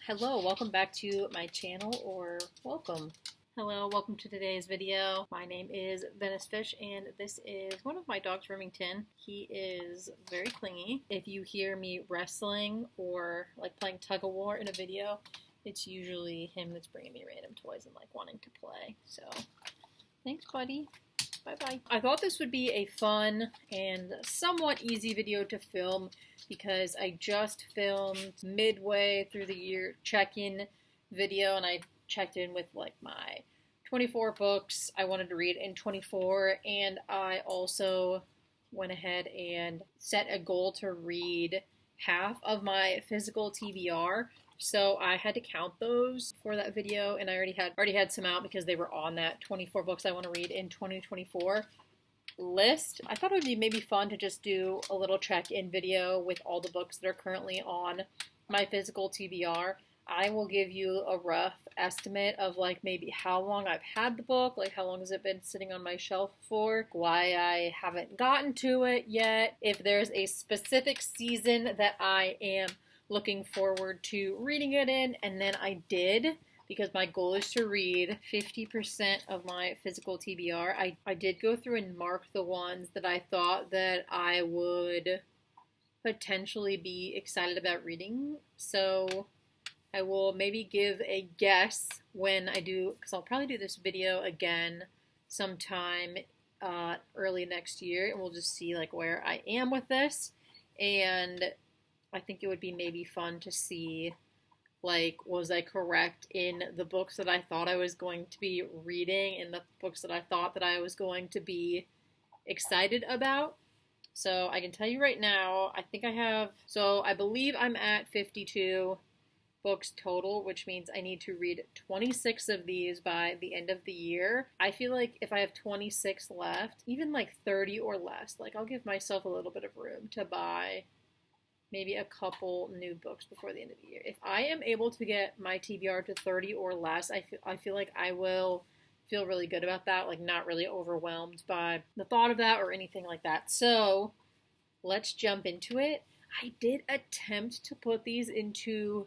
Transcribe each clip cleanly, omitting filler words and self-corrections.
Hello, welcome back to my channel, or welcome. Hello, welcome to today's video. My name is Venicefish, and this is one of my dogs, Remington. He is very clingy. If you hear me wrestling or like playing tug of war in a video, it's usually him that's bringing me random toys and like wanting to play. So, thanks, buddy. Bye-bye. I thought this would be a fun and somewhat easy video to film because I just filmed midway through the year check-in video, and I checked in with like my 24 books I wanted to read in 24, and I also went ahead and set a goal to read half of my physical TBR. So I had to count those for that video, and I already had some out because they were on that 24 books I want to read in 2024 list. I thought it would be maybe fun to just do a little check-in video with all the books that are currently on my physical TBR. I will give you a rough estimate of like maybe how long I've had the book, like how long has it been sitting on my shelf for, why I haven't gotten to it yet, if there's a specific season that I am looking forward to reading it in, and then I did, because my goal is to read 50% of my physical TBR. I did go through and mark the ones that I thought that I would potentially be excited about reading. So I will maybe give a guess when I do, because I'll probably do this video again sometime early next year, and we'll just see like where I am with this. And I think it would be maybe fun to see, like, was I correct in the books that I thought I was going to be reading and the books that I thought that I was going to be excited about. So I can tell you right now, I believe I'm at 52 books total, which means I need to read 26 of these by the end of the year. I feel like if I have 26 left, even like 30 or less, like I'll give myself a little bit of room to buy maybe a couple new books before the end of the year. If I am able to get my TBR to 30 or less, I feel like I will feel really good about that, like not really overwhelmed by the thought of that or anything like that. So let's jump into it. I did attempt to put these into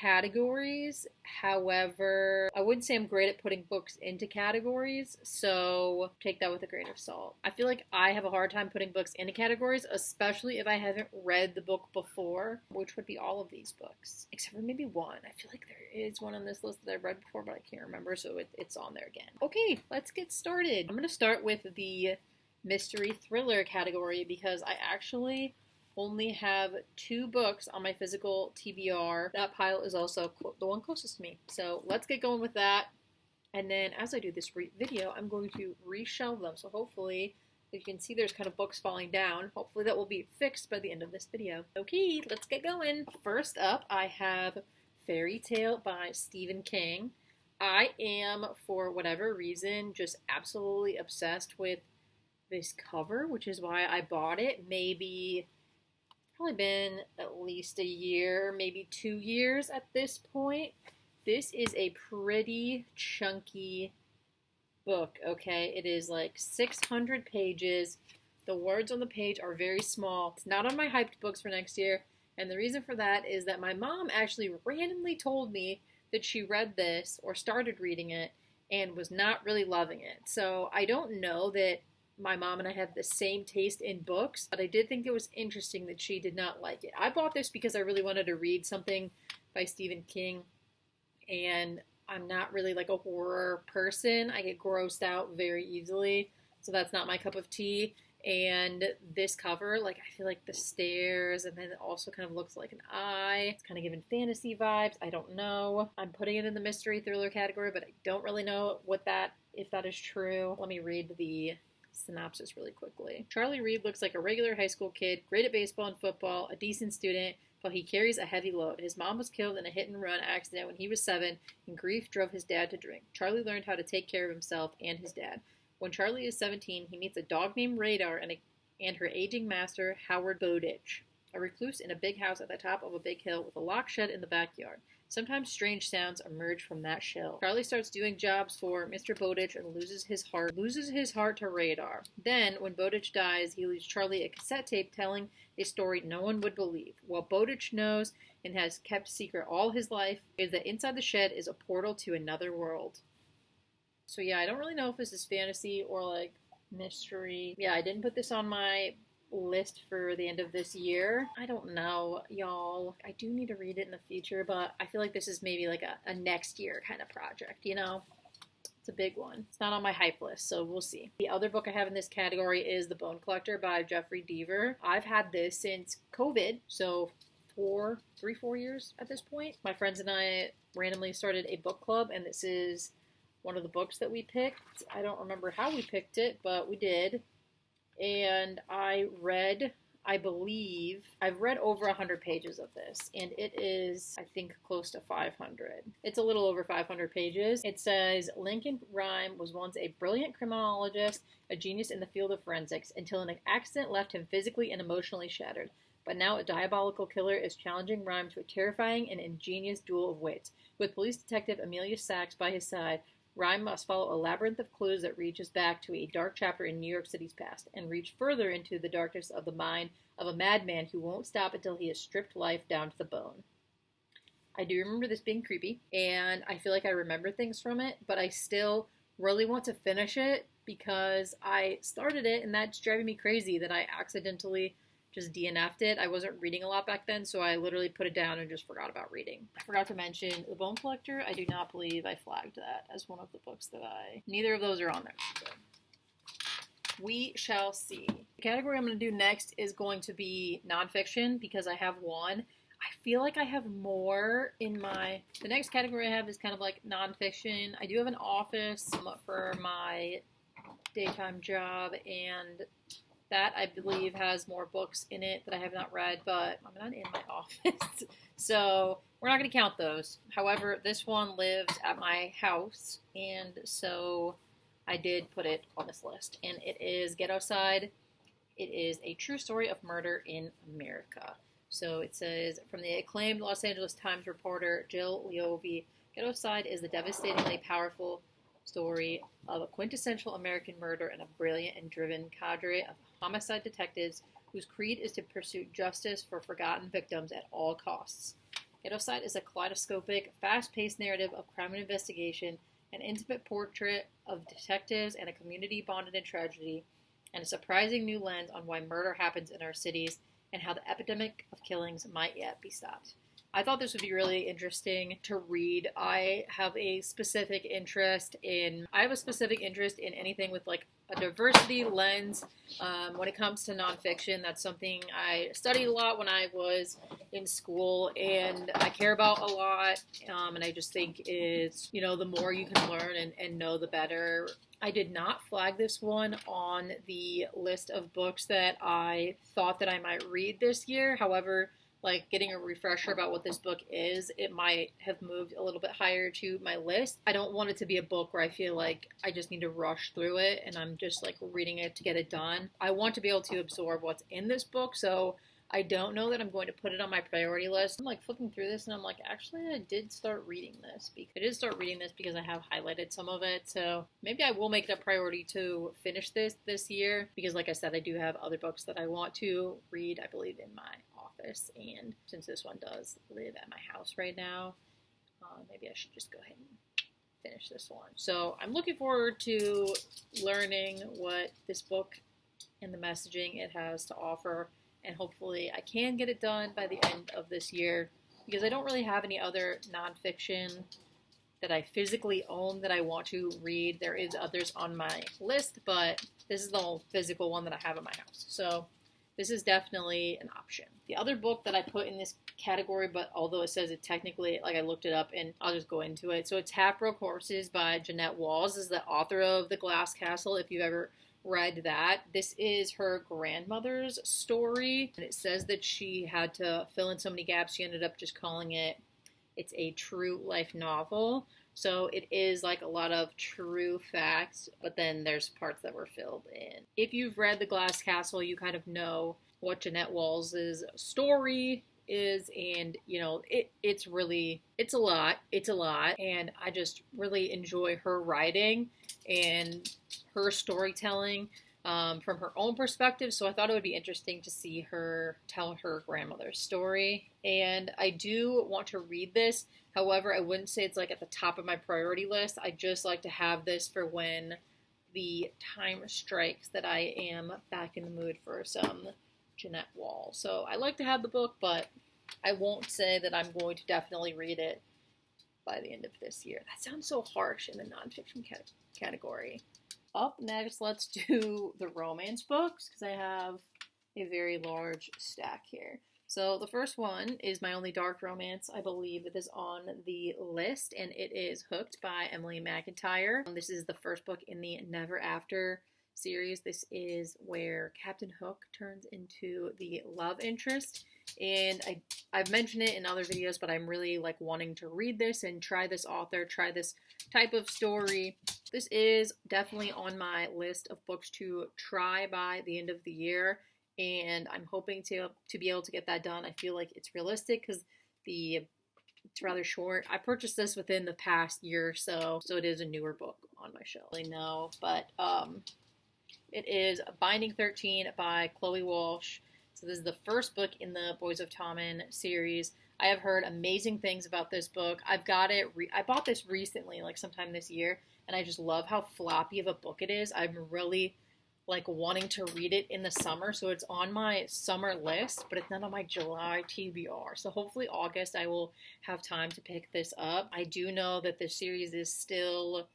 categories. However, I wouldn't say I'm great at putting books into categories, so take that with a grain of salt. I feel like I have a hard time putting books into categories, especially if I haven't read the book before, which would be all of these books, except for maybe one. I feel like there is one on this list that I've read before, but I can't remember, so it's on there again. Okay, let's get started. I'm going to start with the mystery thriller category because I actually only have 2 books on my physical TBR. That pile is also the one closest to me. So let's get going with that. And then as I do this video, I'm going to reshelve them. So hopefully, as you can see, there's kind of books falling down. Hopefully that will be fixed by the end of this video. Okay, let's get going. First up, I have Fairy Tale by Stephen King. I am, for whatever reason, just absolutely obsessed with this cover, which is why I bought it. Probably been at least a year, maybe 2 years at this point. This is a pretty chunky book, okay? It is like 600 pages. The words on the page are very small. It's not on my hyped books for next year, and the reason for that is that my mom actually randomly told me that she read this or started reading it and was not really loving it. So I don't know that my mom and I have the same taste in books, but I did think it was interesting that she did not like it. I bought this because I really wanted to read something by Stephen King, and I'm not really like a horror person. I get grossed out very easily, so that's not my cup of tea. And this cover, like, I feel like the stairs, and then it also kind of looks like an eye. It's kind of giving fantasy vibes. I don't know. I'm putting it in the mystery thriller category, but I don't really know if that is true. Let me read the synopsis really quickly. Charlie Reed looks like a regular high school kid, great at baseball and football, a decent student, but he carries a heavy load. His mom was killed in a hit-and-run accident when he was 7, and grief drove his dad to drink. Charlie learned how to take care of himself and his dad. When Charlie is 17, he meets a dog named Radar and her aging master, Howard Bowditch. a recluse in a big house at the top of a big hill with a locked shed in the backyard. Sometimes strange sounds emerge from that shell. Charlie starts doing jobs for Mr. Bowditch and loses his heart to Radar. Then, when Bowditch dies, he leaves Charlie a cassette tape telling a story no one would believe. What Bowditch knows and has kept secret all his life is that inside the shed is a portal to another world. So yeah, I don't really know if this is fantasy or like mystery. Yeah, I didn't put this on my list for the end of this year. I don't know, y'all. I do need to read it in the future, but I feel like this is maybe like a next year kind of project, you know? It's a big one. It's not on my hype list, so we'll see. The other book I have in this category is The Bone Collector by Jeffrey Deaver. I've had this since COVID, so 4 years at this point. My friends and I randomly started a book club, and this is one of the books that we picked. I don't remember how we picked it, but we did. And I've read over 100 pages of this, and it is, I think, close to 500. It's a little over 500 pages. It says, Lincoln Rhyme was once a brilliant criminologist, a genius in the field of forensics, until an accident left him physically and emotionally shattered. But now a diabolical killer is challenging Rhyme to a terrifying and ingenious duel of wits. With police detective Amelia Sachs by his side, Rhyme must follow a labyrinth of clues that reaches back to a dark chapter in New York City's past, and reach further into the darkness of the mind of a madman who won't stop until he has stripped life down to the bone. I do remember this being creepy, and I feel like I remember things from it, but I still really want to finish it because I started it, and that's driving me crazy that I accidentally just DNF'd it. I wasn't reading a lot back then, so I literally put it down and just forgot about reading. I forgot to mention The Bone Collector. I do not believe I flagged that as one of the books that neither of those are on there. So we shall see. The category I'm going to do next is going to be nonfiction because I have one. I feel like I have more in the next category I have is kind of like nonfiction. I do have an office for my daytime job, and that, I believe, has more books in it that I have not read, but I'm not in my office, so we're not going to count those. However, this one lives at my house, and so I did put it on this list, and it is Ghetto Side. It is a true story of murder in America. So it says, from the acclaimed Los Angeles Times reporter Jill Leovy, Ghetto Side is the devastatingly powerful story of a quintessential American murder and a brilliant and driven cadre of homicide detectives whose creed is to pursue justice for forgotten victims at all costs. Ghetto Side is a kaleidoscopic, fast-paced narrative of crime and investigation, an intimate portrait of detectives and a community bonded in tragedy, and a surprising new lens on why murder happens in our cities and how the epidemic of killings might yet be stopped. I thought this would be really interesting to read. I have a specific interest in anything with like a diversity lens. When it comes to nonfiction, that's something I studied a lot when I was in school, and I care about a lot. And I just think it's, the more you can learn and know, the better. I did not flag this one on the list of books that I thought that I might read this year. However, like getting a refresher about what this book is, it might have moved a little bit higher to my list. I don't want it to be a book where I feel like I just need to rush through it and I'm just like reading it to get it done. I want to be able to absorb what's in this book, so I don't know that I'm going to put it on my priority list. I'm like flipping through this and I'm like, actually I did start reading this because I have highlighted some of it, so maybe I will make it a priority to finish this year, because like I said, I do have other books that I want to read, I believe, in my office, and since this one does live at my house right now, maybe I should just go ahead and finish this one. So I'm looking forward to learning what this book and the messaging it has to offer, and hopefully I can get it done by the end of this year, because I don't really have any other nonfiction that I physically own that I want to read. There is others on my list, but this is the only physical one that I have in my house. So this is definitely an option. The other book that I put in this category, but although it says it technically, like I looked it up and I'll just go into it. So it's Half Broke Horses by Jeanette Walls, is the author of The Glass Castle, if you've ever read that. This is her grandmother's story, and it says that she had to fill in so many gaps, she ended up just calling it's a true life novel. So it is like a lot of true facts, but then there's parts that were filled in. If you've read The Glass Castle, you kind of know what Jeanette Walls's story is, and you know, it's a lot. It's a lot, and I just really enjoy her writing and her storytelling from her own perspective. So I thought it would be interesting to see her tell her grandmother's story, and I do want to read this. However, I wouldn't say it's like at the top of my priority list. I just like to have this for when the time strikes that I am back in the mood for some Jeanette Wall. So I like to have the book, but I won't say that I'm going to definitely read it by the end of this year. That sounds so harsh in the nonfiction category. Up next, let's do the romance books, because I have a very large stack here. So the first one is my only dark romance. I believe it is on the list, and it is Hooked by Emily McIntyre. This is the first book in the Never After series. This is where Captain Hook turns into the love interest, and I've mentioned it in other videos, but I'm really like wanting to read this and try this author, try this type of story. This is definitely on my list of books to try by the end of the year, and I'm hoping to be able to get that done. I feel like it's realistic because it's rather short. I purchased this within the past year or so it is a newer book on my shelf. I know, but it is Binding 13 by Chloe Walsh. So this is the first book in the Boys of Tommen series. I have heard amazing things about this book. I've got it. I bought this recently, like sometime this year, and I just love how floppy of a book it is. I'm really like wanting to read it in the summer, so it's on my summer list, but it's not on my July TBR. So hopefully August I will have time to pick this up. I do know that this series is still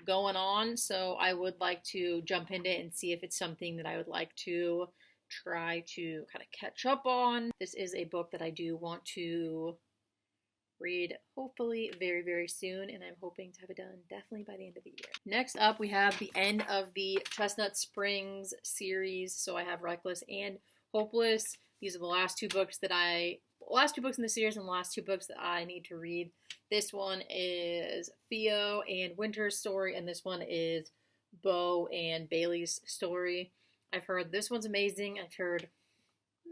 going on, so I would like to jump into it and see if it's something that I would like to try to kind of catch up on. This is a book that I do want to read hopefully very, very soon, and I'm hoping to have it done definitely by the end of the year. Next up, we have the end of the Chestnut Springs series. So I have Reckless and Hopeless. These are the last two books in the series and the last two books that I need to read. This one is Theo and Winter's story, and this one is Bo and Bailey's story. I've heard this one's amazing. I've heard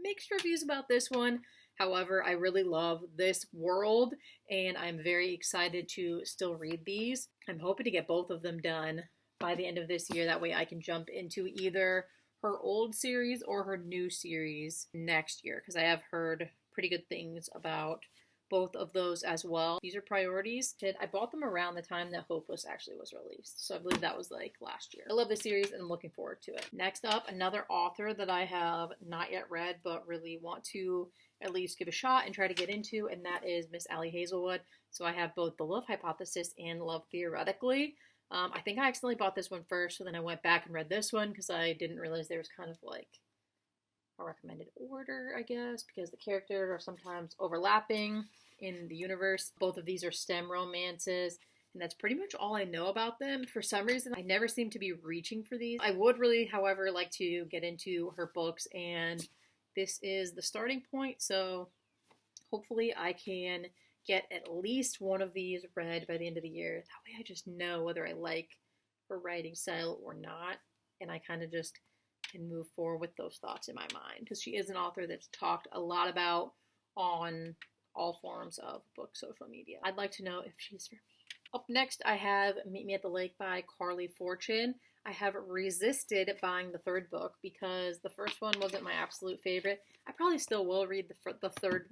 mixed reviews about this one. However, I really love this world, and I'm very excited to still read these. I'm hoping to get both of them done by the end of this year. That way I can jump into either her old series or her new series next year, because I have heard pretty good things about both of those as well. These are priorities. I bought them around the time that Hopeless actually was released, so I believe that was like last year. I love this series and I'm looking forward to it. Next up, another author that I have not yet read but really want to at least give a shot and try to get into, and that is Miss Allie Hazelwood. So I have both The Love Hypothesis and Love Theoretically. I think I accidentally bought this one first, so then I went back and read this one because I didn't realize there was kind of like a recommended order, I guess, because the characters are sometimes overlapping in the universe. Both of these are STEM romances, and that's pretty much all I know about them. For some reason, I never seem to be reaching for these. I would really, however, like to get into her books, and this is the starting point, so hopefully I can get at least one of these read by the end of the year. That way I just know whether I like her writing style or not, and I kind of just can move forward with those thoughts in my mind, because she is an author that's talked a lot about on all forms of book social media. I'd like to know if she's for me. Up next, I have Meet Me at the Lake by Carly Fortune. I have resisted buying the third book because the first one wasn't my absolute favorite. I probably still will read the third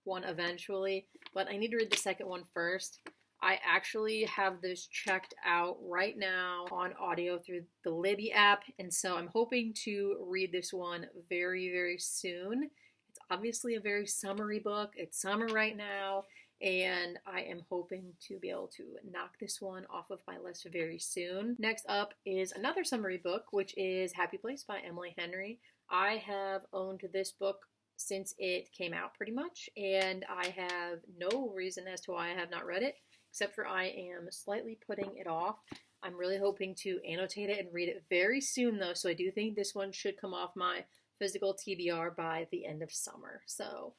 one eventually, but I need to read the second one first. I actually have this checked out right now on audio through the Libby app, and so I'm hoping to read this one very, very soon. It's obviously a very summery book. It's summer right now, and I am hoping to be able to knock this one off of my list very soon. Next up is another summery book, which is Happy Place by Emily Henry. I have owned this book since it came out pretty much, and I have no reason as to why I have not read it, except for I am slightly putting it off. I'm really hoping to annotate it and read it very soon though, so I do think this one should come off my physical TBR by the end of summer. So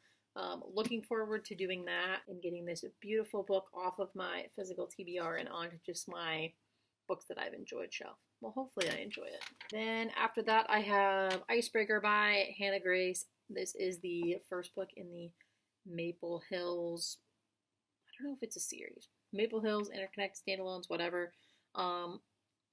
looking forward to doing that and getting this beautiful book off of my physical TBR and onto just my books that I've enjoyed shelf. well, hopefully I enjoy it. Then after that, I have Icebreaker by Hannah Grace. This is the first book in the Maple Hills, I don't know if it's a series. Maple Hills, Interconnect, Standalones, whatever.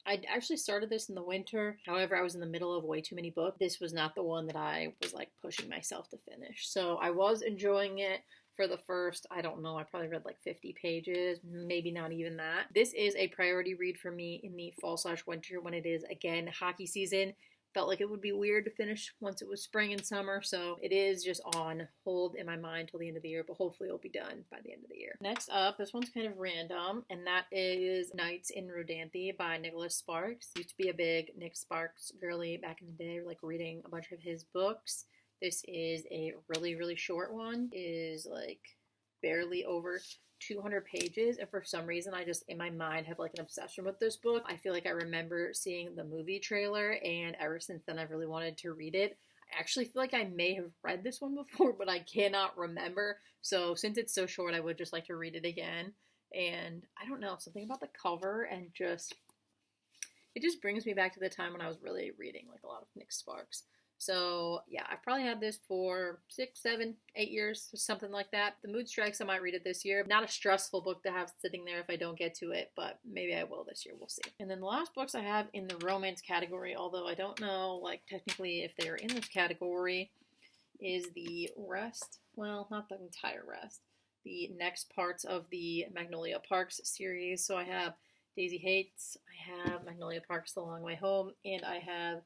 I actually started this in the winter. However, I was in the middle of way too many books. This was not the one that I was like pushing myself to finish. So I was enjoying it for the first, I don't know, I probably read like 50 pages, maybe not even that. This is a priority read for me in the fall/winter when it is, again, hockey season. Felt like it would be weird to finish once it was spring and summer, so it is just on hold in my mind till the end of the year, but hopefully it'll be done by the end of the year. Next up, this one's kind of random, and that is Nights in Rodanthe by Nicholas Sparks. Used to be a big Nick Sparks girly back in the day, like reading a bunch of his books. This is a really, really short one. It is like barely over 200 pages, and for some reason I just in my mind have like an obsession with this book. I feel like I remember seeing the movie trailer, and ever since then I've really wanted to read it. I actually feel like I may have read this one before, but I cannot remember. So since it's so short, I would just like to read it again. And I don't know, something about the cover and just it just brings me back to the time when I was really reading like a lot of Nick Sparks. So yeah, I've probably had this for 6, 7, 8 years, something like that. The mood strikes, I might read it this year. Not a stressful book to have sitting there if I don't get to it, but maybe I will this year, we'll see. And then the last books I have in the romance category, although I don't know like technically if they are in this category, is the rest, well, not the entire rest, the next parts of the Magnolia Parks series. So I have Daisy Hates, I have Magnolia Parks The Long Way Home, and I have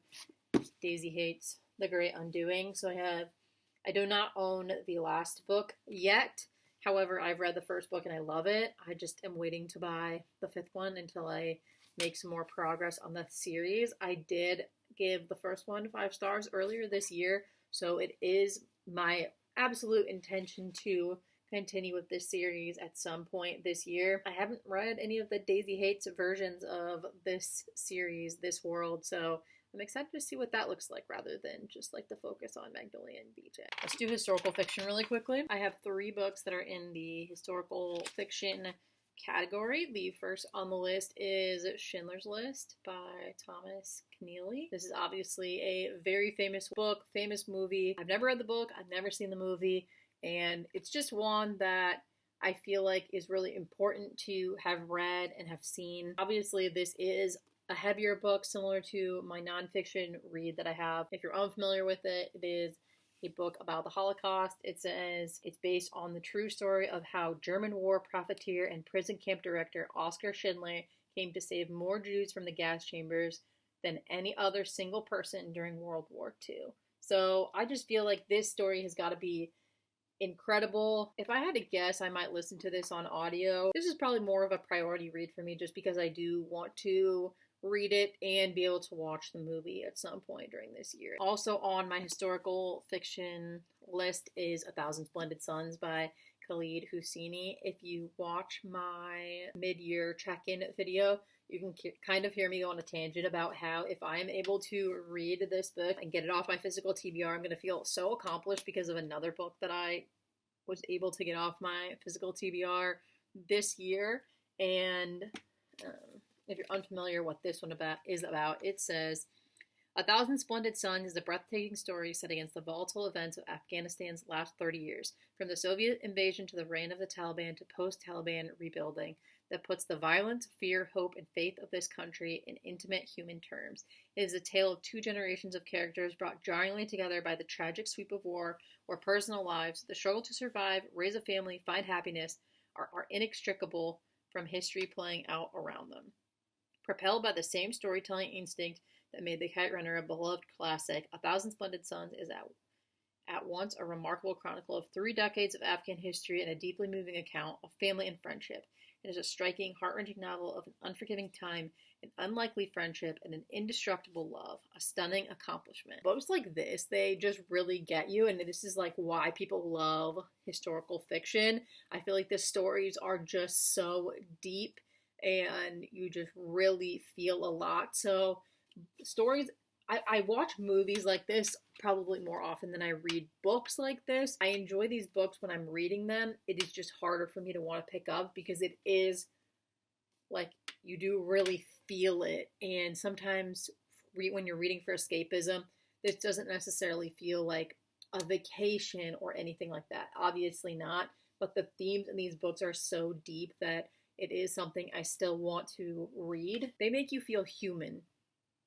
Daisy Hates The Great Undoing. So I do not own the last book yet. However, I've read the first book and I love it. I just am waiting to buy the 5th one until I make some more progress on the series. I did give the first one 5 stars earlier this year, so it is my absolute intention to continue with this series at some point this year. I haven't read any of the Daisy Hates versions of this series, this world, so I'm excited to see what that looks like rather than just like the focus on Magnolia and BJ. Let's do historical fiction really quickly. I have 3 books that are in the historical fiction category. The first on the list is Schindler's List by Thomas Keneally. This is obviously a very famous book, famous movie. I've never read the book, I've never seen the movie, and it's just one that I feel like is really important to have read and have seen. Obviously, this is a heavier book similar to my nonfiction read that I have. If you're unfamiliar with it, it is a book about the Holocaust. It says it's based on the true story of how German war profiteer and prison camp director Oskar Schindler came to save more Jews from the gas chambers than any other single person during World War II. So I just feel like this story has got to be incredible. If I had to guess, I might listen to this on audio. This is probably more of a priority read for me just because I do want to read it and be able to watch the movie at some point during this year. Also on my historical fiction list is 1,000 Splendid Suns by Khaled Hosseini. If you watch my mid-year check-in video, you can kind of hear me go on a tangent about how if I am able to read this book and get it off my physical TBR, I'm going to feel so accomplished because of another book that I was able to get off my physical TBR this year. And if you're unfamiliar what this one is about, it says, 1,000 Splendid Suns is a breathtaking story set against the volatile events of Afghanistan's last 30 years, from the Soviet invasion to the reign of the Taliban to post-Taliban rebuilding, that puts the violence, fear, hope, and faith of this country in intimate human terms. It is a tale of 2 generations of characters brought jarringly together by the tragic sweep of war, where personal lives, the struggle to survive, raise a family, find happiness, are inextricable from history playing out around them. Propelled by the same storytelling instinct that made The Kite Runner a beloved classic, 1,000 Splendid Suns is at once a remarkable chronicle of 3 decades of Afghan history and a deeply moving account of family and friendship. It is a striking, heart-wrenching novel of an unforgiving time, an unlikely friendship, and an indestructible love. A stunning accomplishment. Books like this, they just really get you, and this is like why people love historical fiction. I feel like the stories are just so deep, and you just really feel a lot. So stories, I watch movies like this probably more often than I read books like this. I enjoy these books when I'm reading them. It is just harder for me to want to pick up because it is like you do really feel it. And sometimes when you're reading for escapism, this doesn't necessarily feel like a vacation or anything like that. Obviously not. But the themes in these books are so deep that it is something I still want to read. They make you feel human.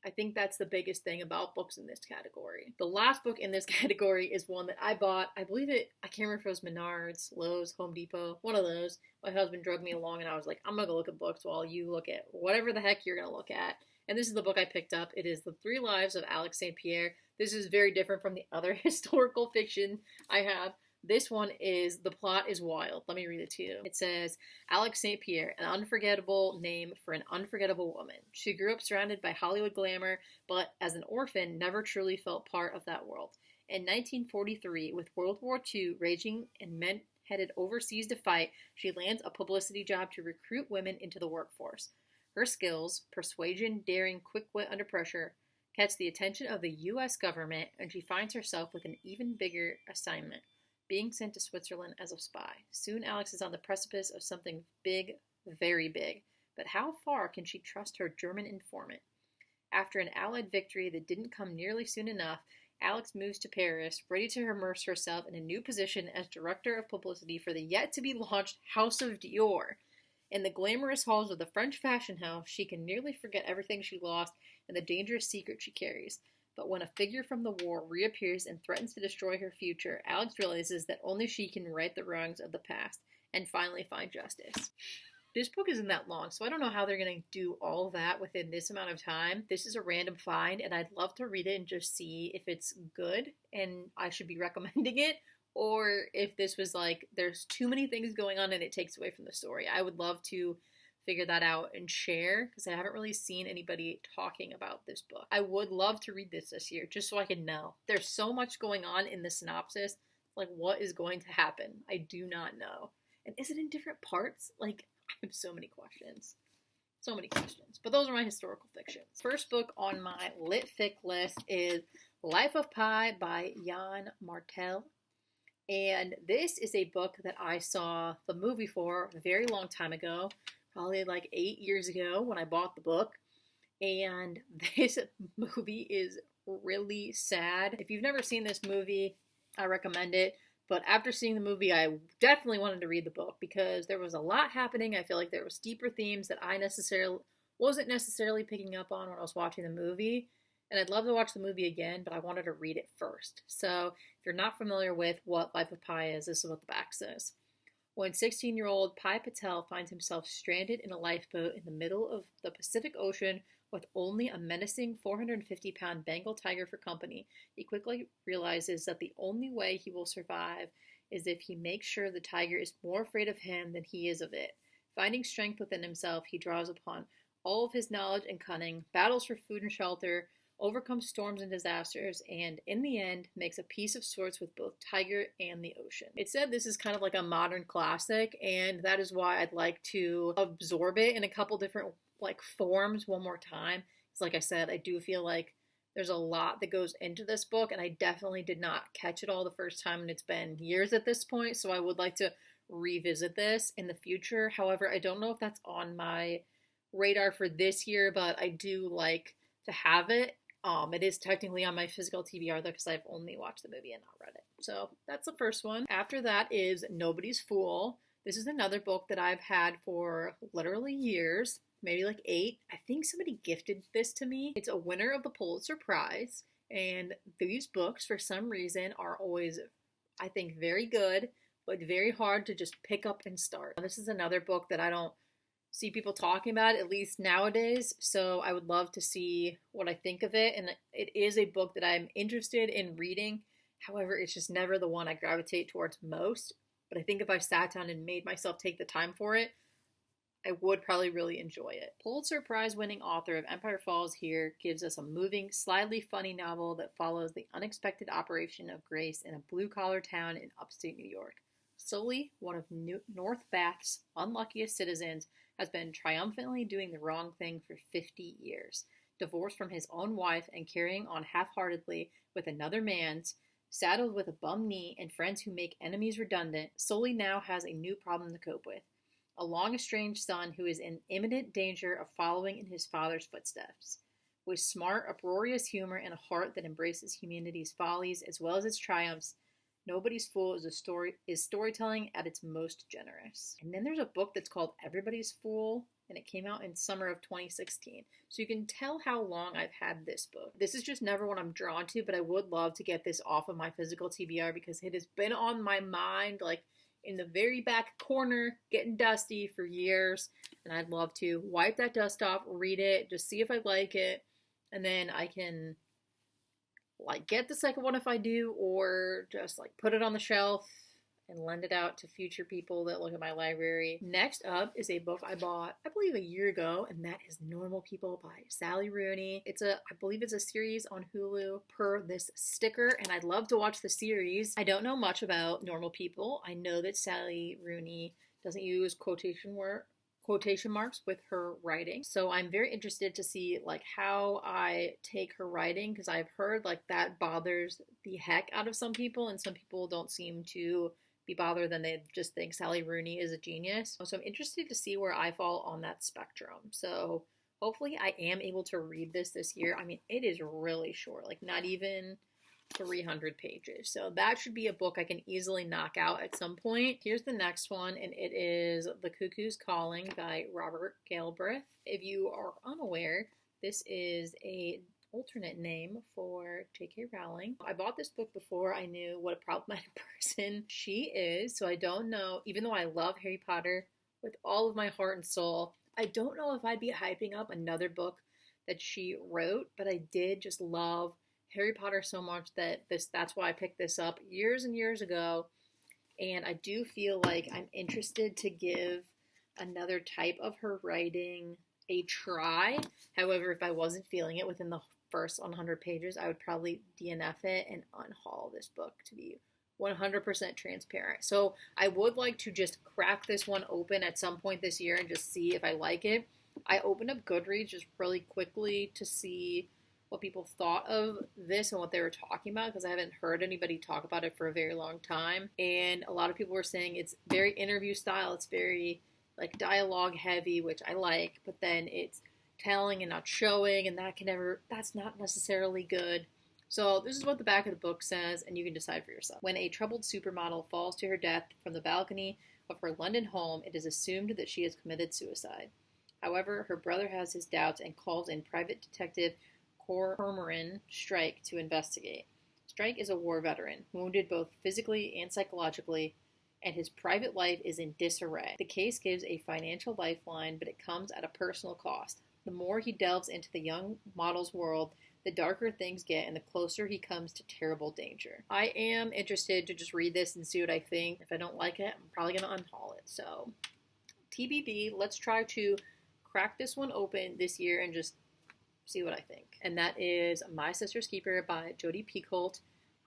I think that's the biggest thing about books in this category. The last book in this category is one that I bought. I believe I can't remember if it was Menards, Lowe's, Home Depot, one of those. My husband drug me along and I was like, I'm gonna go look at books while you look at whatever the heck you're gonna look at. And this is the book I picked up. It is The 3 Lives of Alex St. Pierre. This is very different from the other historical fiction I have. This one is, the plot is wild. Let me read it to you. It says, Alex St. Pierre, an unforgettable name for an unforgettable woman. She grew up surrounded by Hollywood glamour, but as an orphan, never truly felt part of that world. In 1943, with World War II raging and men headed overseas to fight, she lands a publicity job to recruit women into the workforce. Her skills, persuasion, daring, quick wit under pressure, catch the attention of the U.S. government, and she finds herself with an even bigger assignment. Being sent to Switzerland as a spy. Soon Alex is on the precipice of something big, very big. But how far can she trust her German informant? After an Allied victory that didn't come nearly soon enough, Alex moves to Paris, ready to immerse herself in a new position as director of publicity for the yet-to-be-launched House of Dior. In the glamorous halls of the French fashion house, she can nearly forget everything she lost and the dangerous secret she carries. But when a figure from the war reappears and threatens to destroy her future, Alex realizes that only she can right the wrongs of the past and finally find justice. This book isn't that long, so I don't know how they're going to do all of that within this amount of time. This is a random find, and I'd love to read it and just see if it's good and I should be recommending it, or if this was like, there's too many things going on and it takes away from the story. I would love to figure that out and share, because I haven't really seen anybody talking about this book. I would love to read this year, just so I can know. There's so much going on in the synopsis, like what is going to happen? I do not know. And is it in different parts? Like, I have so many questions. So many questions. But those are my historical fictions. First book on my lit fic list is Life of Pi by Jan Martel. And this is a book that I saw the movie for a very long time ago. Probably like 8 years ago when I bought the book. And this movie is really sad. If you've never seen this movie, I recommend it. But after seeing the movie, I definitely wanted to read the book because there was a lot happening. I feel like there was deeper themes that I wasn't necessarily picking up on when I was watching the movie. And I'd love to watch the movie again, but I wanted to read it first. So if you're not familiar with what Life of Pi is, this is what the back says. When 16-year-old Pi Patel finds himself stranded in a lifeboat in the middle of the Pacific Ocean with only a menacing 450-pound Bengal tiger for company, he quickly realizes that the only way he will survive is if he makes sure the tiger is more afraid of him than he is of it. Finding strength within himself, he draws upon all of his knowledge and cunning, battles for food and shelter, overcomes storms and disasters, and in the end makes a peace of sorts with both tiger and the ocean. It said this is kind of like a modern classic, and that is why I'd like to absorb it in a couple different forms one more time. Because like I said, I do feel like there's a lot that goes into this book, and I definitely did not catch it all the first time, and it's been years at this point, so I would like to revisit this in the future. However, I don't know if that's on my radar for this year, but I do like to have it. It is technically on my physical TBR though, because I've only watched the movie and not read it. So that's the first one. After that is Nobody's Fool. This is another book that I've had for literally years, maybe like 8. I think somebody gifted this to me. It's a winner of the Pulitzer Prize, and these books for some reason are always, I think, very good, but very hard to just pick up and start. This is another book that I don't see people talking about, at least nowadays, so I would love to see what I think of it. And it is a book that I'm interested in reading. However, it's just never the one I gravitate towards most. But I think if I sat down and made myself take the time for it, I would probably really enjoy it. Pulitzer Prize winning author of Empire Falls here gives us a moving, slyly funny novel that follows the unexpected operation of Grace in a blue-collar town in upstate New York. Sully, one of North Bath's unluckiest citizens, has been triumphantly doing the wrong thing for 50 years. Divorced from his own wife and carrying on half-heartedly with another man's, saddled with a bum knee and friends who make enemies redundant, Sully now has a new problem to cope with. a long-estranged son who is in imminent danger of following in his father's footsteps. With smart, uproarious humor and a heart that embraces humanity's follies as well as its triumphs, Nobody's Fool is storytelling at its most generous. And then there's a book that's called Everybody's Fool, and it came out in summer of 2016. So you can tell how long I've had this book. This is just never one I'm drawn to, but I would love to get this off of my physical TBR because it has been on my mind, like in the very back corner, getting dusty for years. And I'd love to wipe that dust off, read it, just see if I like it, and then I can like get the second one if I do, or just like put it on the shelf and lend it out to future people that look at my library. Next up is a book I bought, I believe, a year ago, and that is Normal People by Sally Rooney. I believe it's a series on Hulu per this sticker, and I'd love to watch the series. I don't know much about Normal People. I know that Sally Rooney doesn't use quotation marks with her writing. So I'm very interested to see like how I take her writing, because I've heard like that bothers the heck out of some people, and some people don't seem to be bothered, then they just think Sally Rooney is a genius. So I'm interested to see where I fall on that spectrum. So hopefully I am able to read this year. I mean, it is really short, like not even 300 pages. So that should be a book I can easily knock out at some point. Here's the next one, and it is The Cuckoo's Calling by Robert Galbraith. If you are unaware, this is a alternate name for J.K. Rowling. I bought this book before I knew what a problematic person she is, so I don't know, even though I love Harry Potter with all of my heart and soul, I don't know if I'd be hyping up another book that she wrote, but I did just love Harry Potter so much that's why I picked this up years and years ago, and I do feel like I'm interested to give another type of her writing a try. However, if I wasn't feeling it within the first 100 pages, I would probably DNF it and unhaul this book, to be 100% transparent. So I would like to just crack this one open at some point this year and just see if I like it. I opened up GoodReads just really quickly to see what people thought of this and what they were talking about, because I haven't heard anybody talk about it for a very long time. And a lot of people were saying it's very interview style, it's very like dialogue heavy, which I like, but then it's telling and not showing, and that's not necessarily good. So this is what the back of the book says, and you can decide for yourself. When a troubled supermodel falls to her death from the balcony of her London home, it is assumed that she has committed suicide. However, her brother has his doubts and calls in private detective Cormoran Strike to investigate. Strike is a war veteran, wounded both physically and psychologically, and his private life is in disarray. The case gives a financial lifeline, but it comes at a personal cost. The more he delves into the young model's world, the darker things get and the closer he comes to terrible danger. I am interested to just read this and see what I think. If I don't like it, I'm probably going to unhaul it. So, TBD, let's try to crack this one open this year and just see what I think. And that is My Sister's Keeper by Jodi Picoult.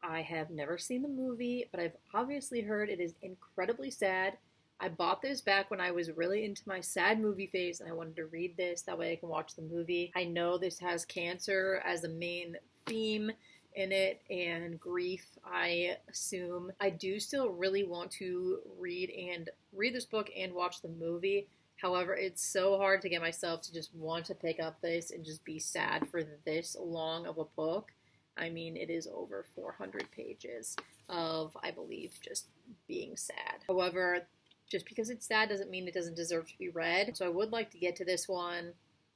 I have never seen the movie, but I've obviously heard it is incredibly sad. I bought this back when I was really into my sad movie phase, and I wanted to read this, that way I can watch the movie. I know this has cancer as a main theme in it, and grief, I assume. I do still really want to read this book and watch the movie. However, it's so hard to get myself to just want to pick up this and just be sad for this long of a book. I mean, it is over 400 pages of, I believe, just being sad. However, just because it's sad doesn't mean it doesn't deserve to be read. So I would like to get to this one.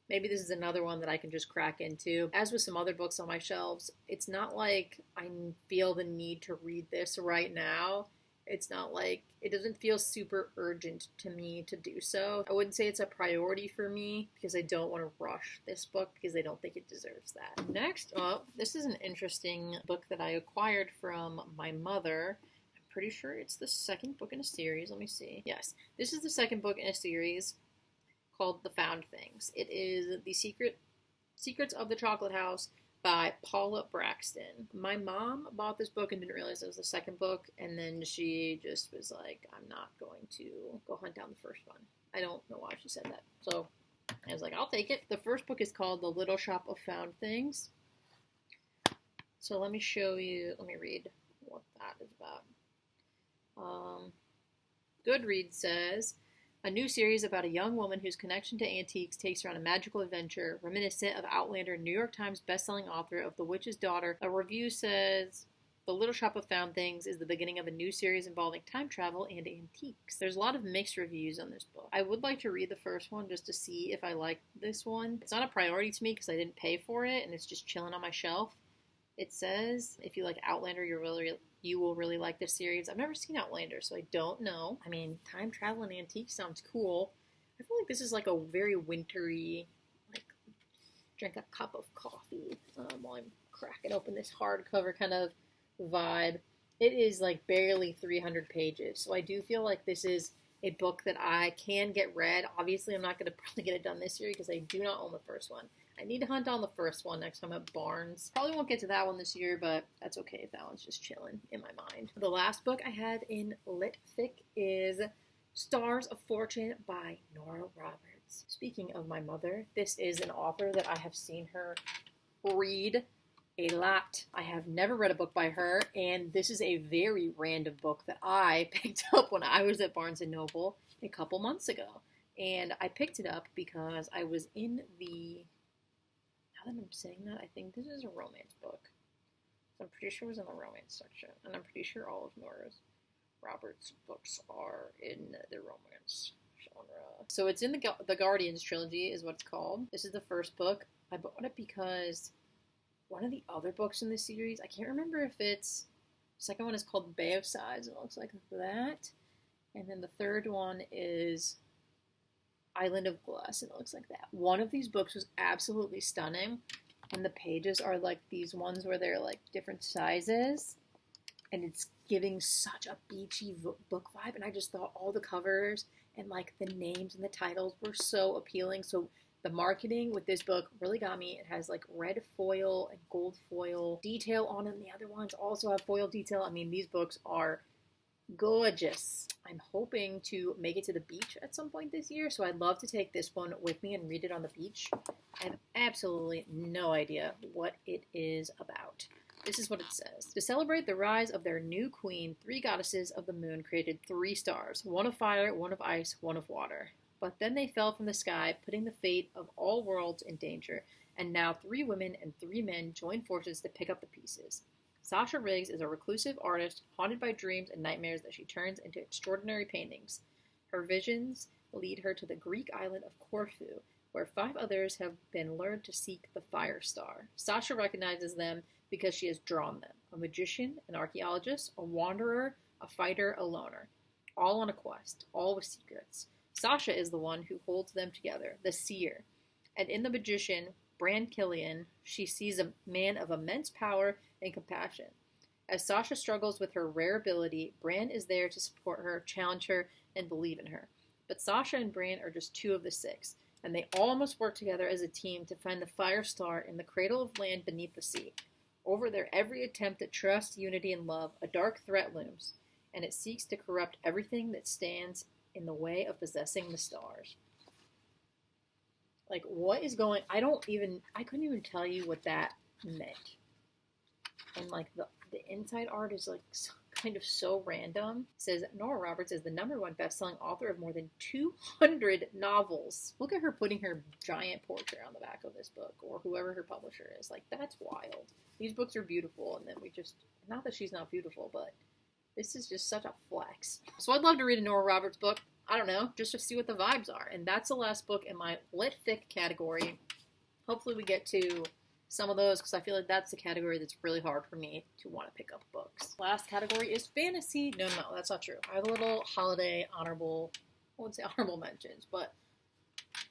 Maybe this is another one that I can just crack into. As with some other books on my shelves, it's not like I feel the need to read this right now. It's not like, it doesn't feel super urgent to me to do so. I wouldn't say it's a priority for me because I don't want to rush this book because I don't think it deserves that. Next up, this is an interesting book that I acquired from my mother. I'm pretty sure it's the second book in a series. Let me see. Yes, this is the second book in a series called The Found Things. It is The Secrets of the Chocolate House by Paula Braxton. My mom bought this book and didn't realize it was the second book, and then she just was like, I'm not going to go hunt down the first one. I don't know why she said that. So I was like, I'll take it. The first book is called The Little Shop of Found Things. So let me read what that is about. GoodReads says, a new series about a young woman whose connection to antiques takes her on a magical adventure, reminiscent of Outlander, New York Times bestselling author of The Witch's Daughter. A review says, The Little Shop of Found Things is the beginning of a new series involving time travel and antiques. There's a lot of mixed reviews on this book. I would like to read the first one just to see if I like this one. It's not a priority to me because I didn't pay for it and it's just chilling on my shelf. It says, if you like Outlander, you will really like this series. I've never seen Outlander, so I don't know. I mean, time travel and antiques sounds cool. I feel like this is like a very wintry, like, drink a cup of coffee while I'm cracking open this hardcover kind of vibe. It is like barely 300 pages, so I do feel like this is a book that I can get read. Obviously, I'm not going to probably get it done this year because I do not own the first one. I need to hunt down the first one next time at Barnes. Probably won't get to that one this year, but that's okay if that one's just chilling in my mind. The last book I have in Litfic is Stars of Fortune by Nora Roberts. Speaking of my mother, this is an author that I have seen her read a lot. I have never read a book by her, and this is a very random book that I picked up when I was at Barnes & Noble a couple months ago. And I picked it up because I was in the... Now that I'm saying that, I think this is a romance book. So I'm pretty sure it was in the romance section. And I'm pretty sure all of Nora's Roberts' books are in the romance genre. So it's in the Guardians trilogy is what it's called. This is the first book. I bought it because one of the other books in this series, I can't remember if it's, the second one is called Bay of Sighs. It looks like that. And then the third one is Island of Glass, and it looks like that. One of these books was absolutely stunning, and the pages are like these ones where they're like different sizes, and it's giving such a beachy book vibe, and I just thought all the covers and like the names and the titles were so appealing. So the marketing with this book really got me. It has like red foil and gold foil detail on it, and the other ones also have foil detail. I mean, these books are gorgeous. I'm hoping to make it to the beach at some point this year, so I'd love to take this one with me and read it on the beach. I have absolutely no idea what it is about. This is what it says. To celebrate the rise of their new queen, 3 goddesses of the moon created 3 stars, one of fire, one of ice, one of water. But then they fell from the sky, putting the fate of all worlds in danger, and now 3 women and 3 men join forces to pick up the pieces. Sasha Riggs is a reclusive artist, haunted by dreams and nightmares that she turns into extraordinary paintings. Her visions lead her to the Greek island of Corfu, where 5 others have been lured to seek the Fire Star. Sasha recognizes them because she has drawn them. A magician, an archaeologist, a wanderer, a fighter, a loner. All on a quest, all with secrets. Sasha is the one who holds them together, the seer. And in the magician, Bran Killian, she sees a man of immense power and compassion. As Sasha struggles with her rare ability, Bran is there to support her, challenge her, and believe in her. But Sasha and Bran are just 2 of the 6, and they all must work together as a team to find the Fire Star in the cradle of land beneath the sea. Over their every attempt at trust, unity, and love, a dark threat looms, and it seeks to corrupt everything that stands in the way of possessing the stars. Like, what is going... I couldn't even tell you what that meant. And, like, the inside art is, like, kind of so random. It says, Nora Roberts is the #1 best-selling author of more than 200 novels. Look at her putting her giant portrait on the back of this book, or whoever her publisher is. Like, that's wild. These books are beautiful, and then we just... Not that she's not beautiful, but this is just such a flex. So I'd love to read a Nora Roberts book. I don't know, just to see what the vibes are. And that's the last book in my Lit Fic category. Hopefully we get to some of those, because I feel like that's the category that's really hard for me to want to pick up books. Last category is fantasy. No, that's not true. I have a little holiday honorable, I wouldn't say honorable mentions, but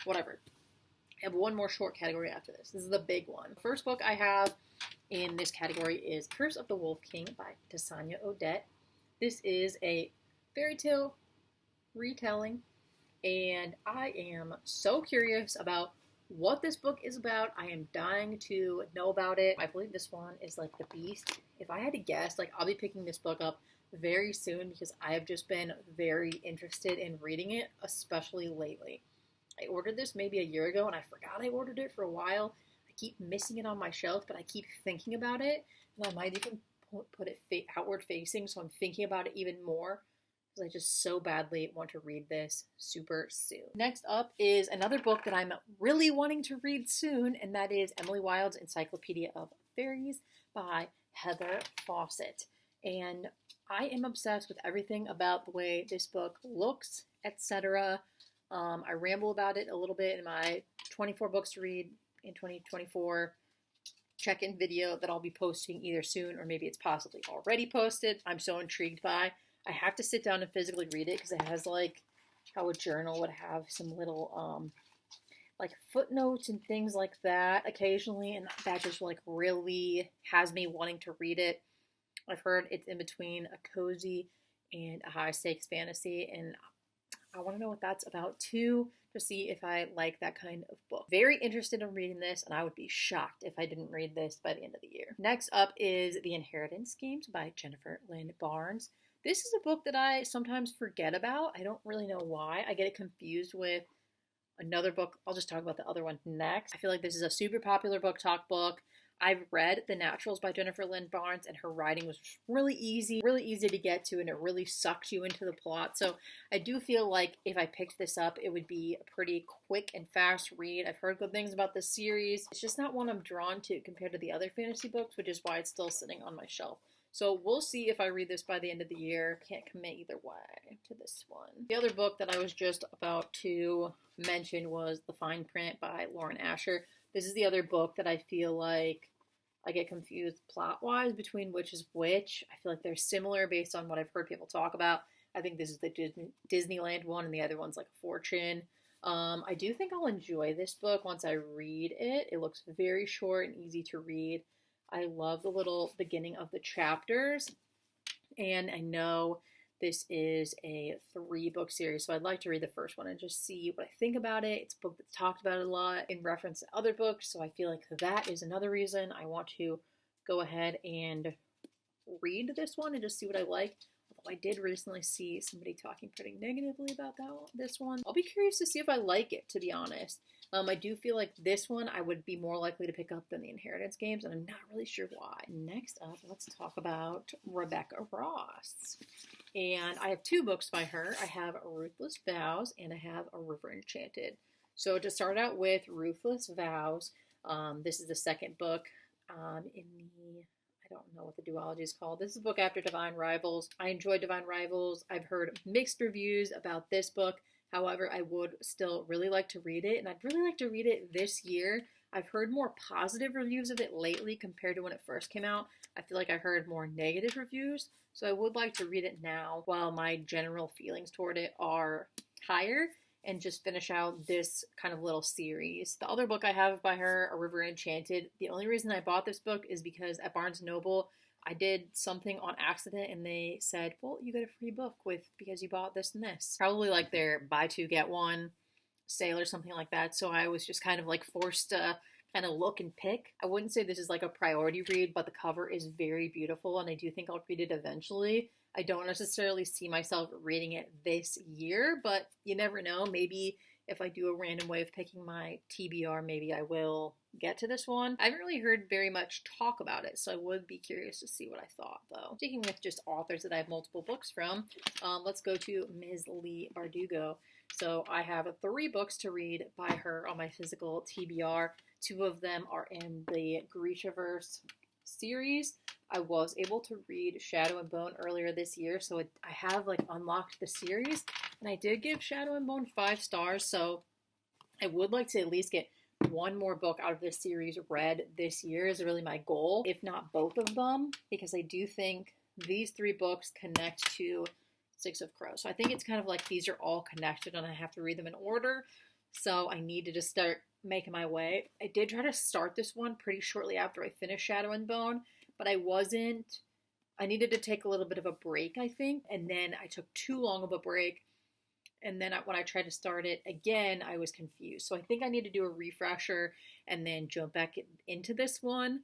whatever. I have one more short category after this. This is the big one. The first book I have in this category is Curse of the Wolf King by Tasanya Odette. This is a fairy tale retelling, and I am so curious about what this book is about. I am dying to know about it. I believe this one is like The Beast. If I had to guess, like, I'll be picking this book up very soon because I have just been very interested in reading it, especially lately. I ordered this maybe a year ago and I forgot I ordered it for a while. I keep missing it on my shelf, but I keep thinking about it, and I might even put it outward facing, so I'm thinking about it even more. because I just so badly want to read this super soon. Next up is another book that I'm really wanting to read soon, and that is Emily Wilde's Encyclopedia of Fairies by Heather Fawcett. And I am obsessed with everything about the way this book looks, etc. I ramble about it a little bit in my 24 books to read in 2024 check-in video that I'll be posting either soon or maybe it's possibly already posted. I'm so intrigued by. I have to sit down and physically read it because it has like how a journal would have some little like footnotes and things like that occasionally, and that just like really has me wanting to read it. I've heard it's in between a cozy and a high-stakes fantasy, and I want to know what that's about too, to see if I like that kind of book. Very interested in reading this, and I would be shocked if I didn't read this by the end of the year. Next up is The Inheritance Games by Jennifer Lynn Barnes. This is a book that I sometimes forget about. I don't really know why. I get it confused with another book. I'll just talk about the other one next. I feel like this is a super popular book talk book. I've read The Naturals by Jennifer Lynn Barnes, and her writing was really easy to get to, and it really sucks you into the plot. So I do feel like if I picked this up, it would be a pretty quick and fast read. I've heard good things about this series. It's just not one I'm drawn to compared to the other fantasy books, which is why it's still sitting on my shelf. So we'll see if I read this by the end of the year. Can't commit either way to this one. The other book that I was just about to mention was The Fine Print by Lauren Asher. This is the other book that I feel like I get confused plot-wise between which is which. I feel like they're similar based on what I've heard people talk about. I think this is the Disneyland one, and the other one's like a Fortune. I do think I'll enjoy this book once I read it. It looks very short and easy to read. I love the little beginning of the chapters, and I know this is a 3-book series, so I'd like to read the first one and just see what I think about it. It's a book that's talked about a lot in reference to other books, so I feel like that is another reason I want to go ahead and read this one and just see what I like. Although I did recently see somebody talking pretty negatively about this one. I'll be curious to see if I like it, to be honest. I do feel like this one I would be more likely to pick up than The Inheritance Games, and I'm not really sure why. Next up, let's talk about Rebecca Ross. And I have 2 books by her. I have Ruthless Vows and I have A River Enchanted. So to start out with Ruthless Vows, this is the second book in the, I don't know what the duology is called. This is a book after Divine Rivals. I enjoyed Divine Rivals. I've heard mixed reviews about this book. However, I would still really like to read it, and I'd really like to read it this year. I've heard more positive reviews of it lately compared to when it first came out. I feel like I heard more negative reviews, so I would like to read it now while my general feelings toward it are higher and just finish out this kind of little series. The other book I have by her, A River Enchanted, the only reason I bought this book is because at Barnes & Noble, I did something on accident and they said, well, you get a free book because you bought this and this. Probably like their buy 2 get 1 sale or something like that. So I was just kind of like forced to kind of look and pick. I wouldn't say this is like a priority read, but the cover is very beautiful and I do think I'll read it eventually. I don't necessarily see myself reading it this year, but you never know. Maybe if I do a random way of picking my TBR, maybe I will get to this one. I haven't really heard very much talk about it, so I would be curious to see what I thought, though. Sticking with just authors that I have multiple books from, let's go to Ms. Leigh Bardugo. So I have 3 books to read by her on my physical TBR. 2 of them are in the Grishaverse series. I was able to read Shadow and Bone earlier this year, so I have like unlocked the series, and I did give Shadow and Bone 5 stars, so I would like to at least get 1 more book out of this series read this year is really my goal, if not both of them, because I do think these 3 books connect to Six of Crows. So I think it's kind of like these are all connected and I have to read them in order, so I need to just start making my way. I did try to start this one pretty shortly after I finished Shadow and Bone, but I needed to take a little bit of a break, I think, and then I took too long of a break, and then when I tried to start it again, I was confused. So I think I need to do a refresher and then jump back into this one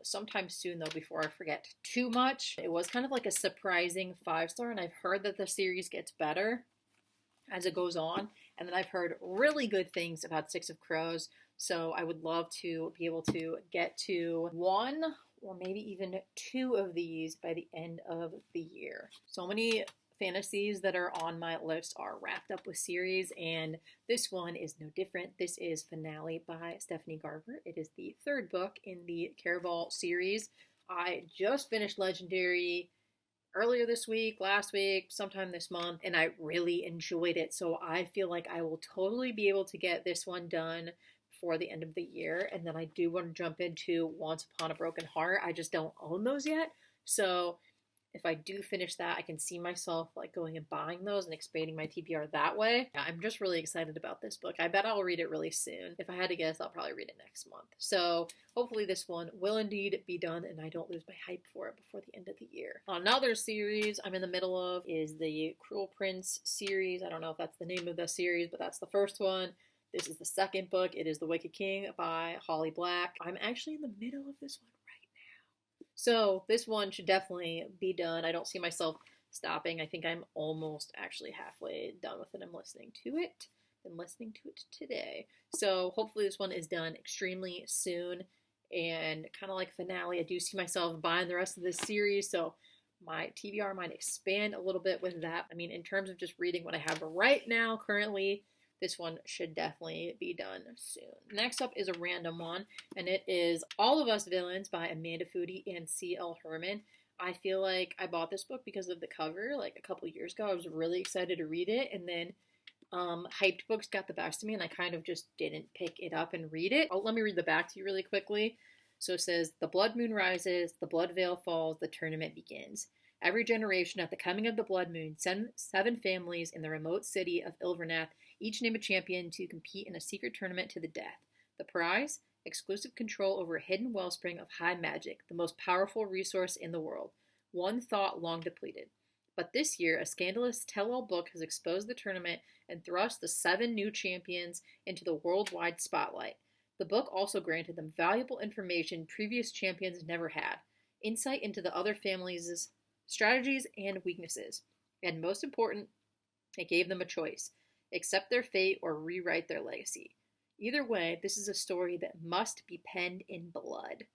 sometime soon, though, before I forget too much. It was kind of like a surprising 5-star, and I've heard that the series gets better as it goes on, and then I've heard really good things about Six of Crows, so I would love to be able to get to 1 or maybe even 2 of these by the end of the year. So many fantasies that are on my list are wrapped up with series, and this one is no different. This is Finale by Stephanie Garber. It is the third book in the Caraval series. I just finished Legendary earlier this week, last week, sometime this month, and I really enjoyed it. So I feel like I will totally be able to get this one done before the end of the year. And then I do want to jump into Once Upon a Broken Heart. I just don't own those yet. So if I do finish that, I can see myself like going and buying those and expanding my TBR that way. I'm just really excited about this book. I bet I'll read it really soon. If I had to guess, I'll probably read it next month. So hopefully this one will indeed be done and I don't lose my hype for it before the end of the year. Another series I'm in the middle of is the Cruel Prince series. I don't know if that's the name of the series, but that's the first one. This is the second book. It is The Wicked King by Holly Black. I'm actually in the middle of this one right now. So this one should definitely be done. I don't see myself stopping. I think I'm almost actually halfway done with it. I'm listening to it. Been listening to it today. So hopefully this one is done extremely soon. And kind of like Finale, I do see myself buying the rest of this series. So my TBR might expand a little bit with that. I mean, in terms of just reading what I have right now currently, this one should definitely be done soon. Next up is a random one, and it is All of Us Villains by Amanda Foody and C.L. Herman. I feel like I bought this book because of the cover, like a couple years ago. I was really excited to read it, and then Hyped Books got the best of me, and I kind of just didn't pick it up and read it. Let me read the back to you really quickly. So it says, "The blood moon rises, the blood veil falls, the tournament begins. Every generation at the coming of the blood moon, seven families in the remote city of Ilvernath each name a champion to compete in a secret tournament to the death. The prize? Exclusive control over a hidden wellspring of high magic, the most powerful resource in the world. One thought long depleted. But this year, a scandalous tell-all book has exposed the tournament and thrust the 7 new champions into the worldwide spotlight. The book also granted them valuable information previous champions never had, insight into the other families' strategies and weaknesses. And most important, it gave them a choice. Accept their fate or rewrite their legacy. Either way, this is a story that must be penned in blood."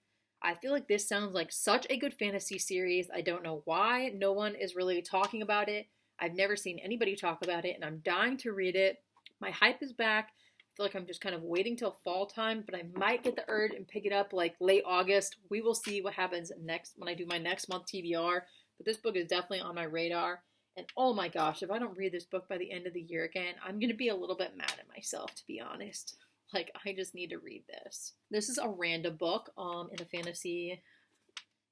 I feel like this sounds like such a good fantasy series. I don't know why no one is really talking about it. I've never seen anybody talk about it, and I'm dying to read it. My hype is back. I feel like I'm just kind of waiting till fall time, but I might get the urge and pick it up like late August. We will see what happens next when I do my next month TBR, but this book is definitely on my radar. And oh my gosh, if I don't read this book by the end of the year again, I'm going to be a little bit mad at myself, to be honest. Like, I just need to read this. This is a random book in the fantasy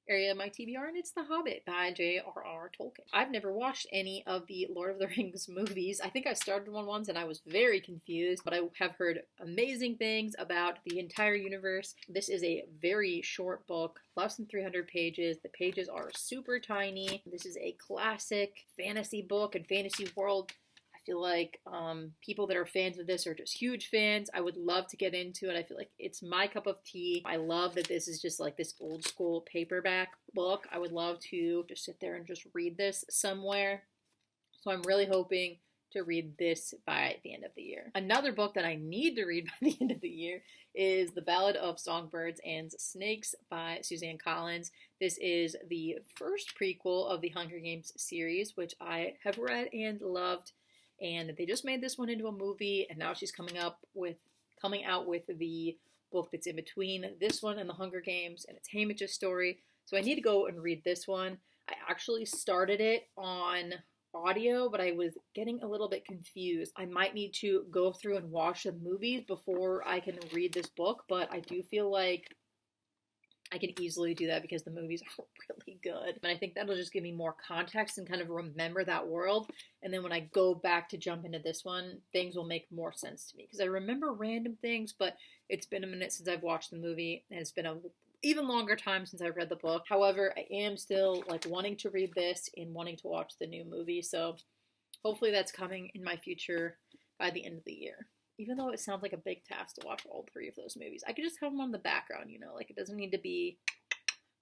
area of my TBR, and it's The Hobbit by J.R.R. Tolkien. I've never watched any of the Lord of the Rings movies. I think I started one once and I was very confused, but I have heard amazing things about the entire universe. This is a very short book, less than 300 pages. The pages are super tiny. This is a classic fantasy book and fantasy world. I feel like people that are fans of this are just huge fans. I would love to get into it. I feel like it's my cup of tea. I love that this is just like this old school paperback book. I would love to just sit there and just read this somewhere. So I'm really hoping to read this by the end of the year. Another book that I need to read by the end of the year is The Ballad of Songbirds and Snakes by Suzanne Collins. This is the first prequel of the Hunger Games series, which I have read and loved. And they just made this one into a movie, and now she's coming out with the book that's in between this one and the Hunger Games, and it's Haymitch's story. So I need to go and read this one. I actually started it on audio, but I was getting a little bit confused. I might need to go through and watch the movies before I can read this book, but I do feel like I can easily do that because the movies are really good. And I think that'll just give me more context and kind of remember that world. And then when I go back to jump into this one, things will make more sense to me. Because I remember random things, but it's been a minute since I've watched the movie. And it's been an even longer time since I've read the book. However, I am still like wanting to read this and wanting to watch the new movie. So hopefully that's coming in my future by the end of the year. Even though it sounds like a big task to watch all 3 of those movies. I could just have them on the background, you know, like it doesn't need to be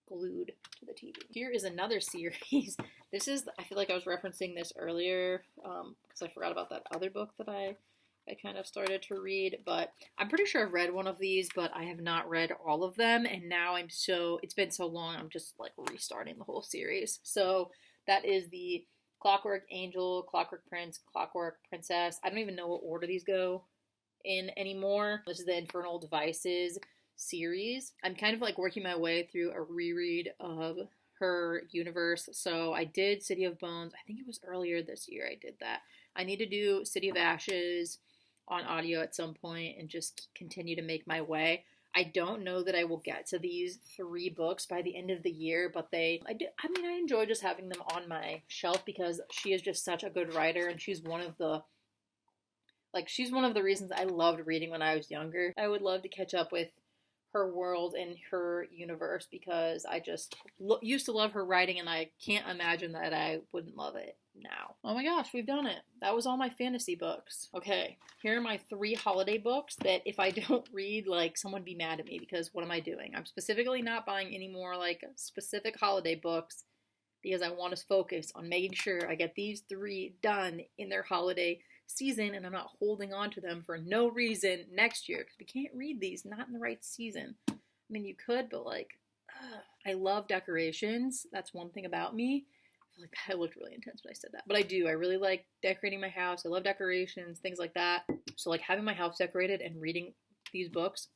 glued to the TV. Here is another series. This is, I feel like I was referencing this earlier because I forgot about that other book that I kind of started to read, but I'm pretty sure I've read one of these, but I have not read all of them, and now it's been so long, I'm just like restarting the whole series. So that is the Clockwork Angel, Clockwork Prince, Clockwork Princess. I don't even know what order these go in anymore. This is the Infernal Devices series. I'm kind of like working my way through a reread of her universe. So I did City of Bones. I think it was earlier this year I did that. I need to do City of Ashes on audio at some point and just continue to make my way. I don't know that I will get to these 3 books by the end of the year, but I enjoy just having them on my shelf because she is just such a good writer, and she's one of the reasons I loved reading when I was younger. I would love to catch up with her world and her universe because I just used to love her writing, and I can't imagine that I wouldn't love it now. Oh my gosh, we've done it. That was all my fantasy books. Okay, here are my 3 holiday books that if I don't read, like, someone would be mad at me because what am I doing? I'm specifically not buying any more, like, specific holiday books because I want to focus on making sure I get these 3 done in their holiday season, and I'm not holding on to them for no reason next year because we can't read these not in the right season. I mean, you could, but like, I love decorations. That's one thing about me. I feel like I looked really intense when I said that, but I do. I really like decorating my house. I love decorations, things like that. So like having my house decorated and reading these books,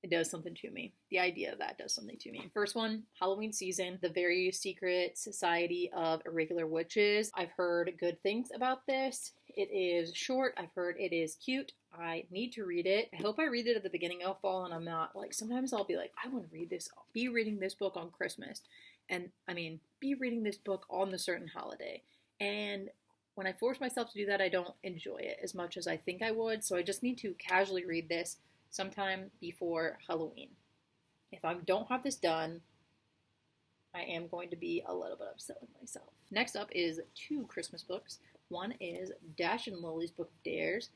it does something to me. The idea of that does something to me. First one, Halloween season, The Very Secret Society of Irregular Witches. I've heard good things about this. It is short. I've heard it is cute. I need to read it. I hope I read it at the beginning of fall and I'm not like, sometimes I'll be like, I want to read this. I'll be reading this book on Christmas. And I mean, be reading this book on the certain holiday. And when I force myself to do that, I don't enjoy it as much as I think I would. So I just need to casually read this sometime before Halloween. If I don't have this done, I am going to be a little bit upset with myself. Next up is 2 Christmas books. One is Dash and Lily's Book of Dares.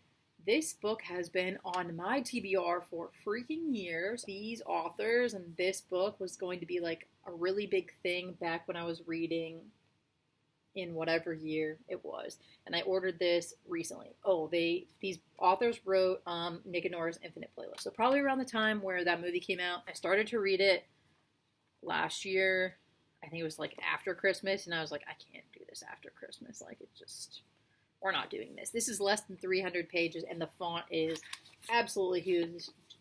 This book has been on my TBR for freaking years. These authors and this book was going to be like a really big thing back when I was reading in whatever year it was. And I ordered this recently. Oh, these authors wrote Nick and Nora's Infinite Playlist. So probably around the time where that movie came out. I started to read it last year. I think it was like after Christmas. And I was like, I can't do this after Christmas. Like, it just, we're not doing this. This is less than 300 pages and the font is absolutely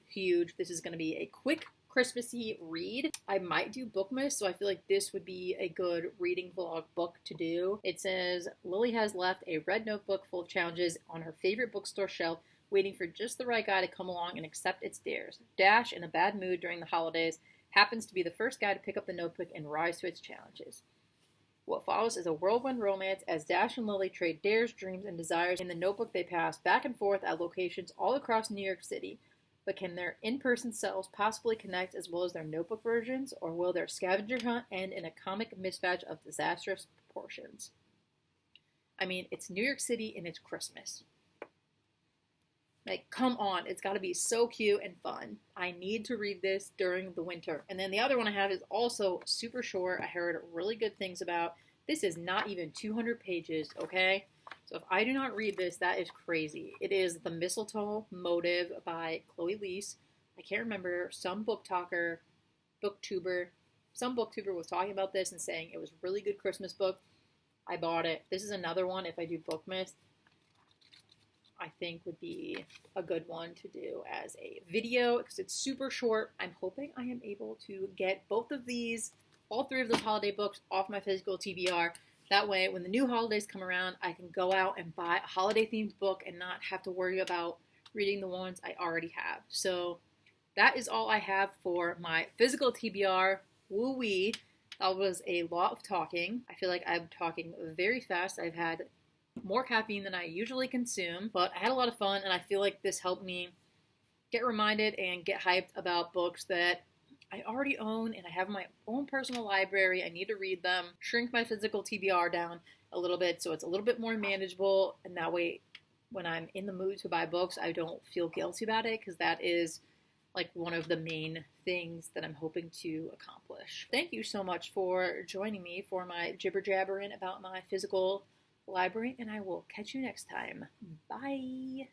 huge. This is going to be a quick Christmassy read. I might do Bookmas, so I feel like this would be a good reading vlog book to do. It says, Lily has left a red notebook full of challenges on her favorite bookstore shelf, waiting for just the right guy to come along and accept its dares. Dash, in a bad mood during the holidays, happens to be the first guy to pick up the notebook and rise to its challenges. What follows is a whirlwind romance as Dash and Lily trade dares, dreams, and desires. In the notebook, they pass back and forth at locations all across New York City. But can their in-person selves possibly connect as well as their notebook versions, or will their scavenger hunt end in a comic mismatch of disastrous proportions? I mean, it's New York City and it's Christmas. Like, come on, it's got to be so cute and fun. I need to read this during the winter. And then the other one I have is also super short. I heard really good things about. This is not even 200 pages, okay? So if I do not read this, that is crazy. It is The Mistletoe Motive by Chloe Leese. I can't remember, some booktuber was talking about this and saying it was a really good Christmas book. I bought it. This is another one, if I do Bookmas, I think would be a good one to do as a video because it's super short. I'm hoping I am able to get both of these, all 3 of those holiday books off my physical TBR. That way, when the new holidays come around, I can go out and buy a holiday-themed book and not have to worry about reading the ones I already have. So that is all I have for my physical TBR. Woo-wee. That was a lot of talking. I feel like I'm talking very fast. I've had more caffeine than I usually consume, but I had a lot of fun, and I feel like this helped me get reminded and get hyped about books that I already own and I have my own personal library. I need to read them, shrink my physical TBR down a little bit so it's a little bit more manageable, and that way when I'm in the mood to buy books, I don't feel guilty about it, because that is like one of the main things that I'm hoping to accomplish. Thank you so much for joining me for my jibber jabbering about my physical library, and I will catch you next time. Bye!